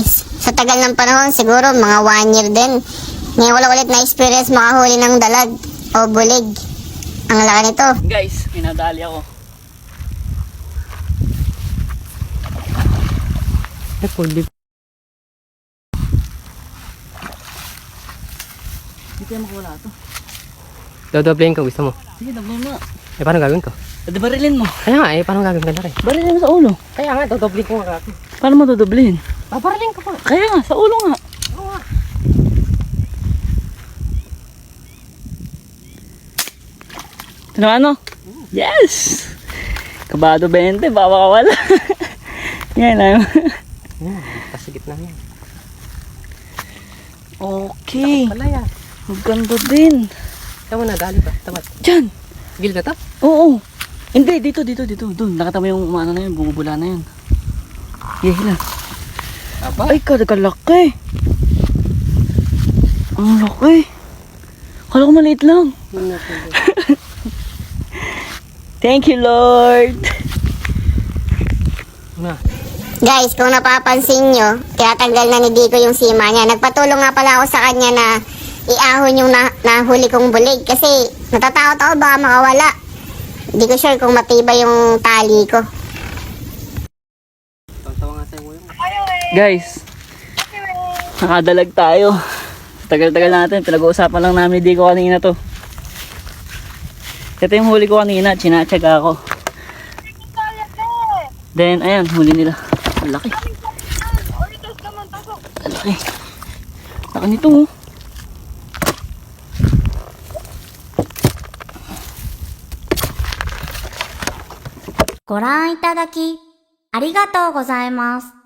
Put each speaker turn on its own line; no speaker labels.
Sa tagal ng panahon, siguro mga 1 year din. Ngayon wala ulit na experience makahuli ng dalag o bulig. Ang laki nito.
Guys, minadali ako.
Pulip.
Hindi tayo makawala ito.
Dodoblein ko, gusto mo.
Sige, dablo na.
Paano gagawin ko?
Pwede barilin mo.
Kaya nga, paano gagawin ko na rin?
Barilin mo sa ulo.
Kaya nga, dodoblein ko nga.
Paano mo dodoblihin?
Paparilin ko pa.
Kaya nga, sa ulo nga.
Oo nga.
Ito na ano? Yes! Kabado 20, baka makawala. Yan lang.
Pasigit na yan.
Okay.
Wala yan.
Maganda din.
Tama na, dali pa. Tamat.
Diyan.
Gil na to?
Oo. Hindi, dito. Doon, nakita mo yung ano na yun, bumubula na yun. Hila.
Aba.
Ay, kalaki. Ang laki. Kala ko maliit lang. Thank you, Lord.
Na.
Guys, kung napapansin nyo, tinatanggal na ni Dico yung sima niya. Nagpatulong nga pala ako sa kanya na iahon yung nahuli kong bulig. Kasi natatakot ako baka makawala. Hindi ko sure kung matibay yung tali ko.
Tawa nga tayo yung.
Guys, nakadalag tayo. Tagal-tagal natin, pinag-uusapan lang namin ni Dico kanina to. Ito yung huli ko kanina, chinatsaga ako. Then, ayan, huli nila. Ang laki. Ang laki. Laki nito, oh.
Goran itaraki, arigatou gozaimasu.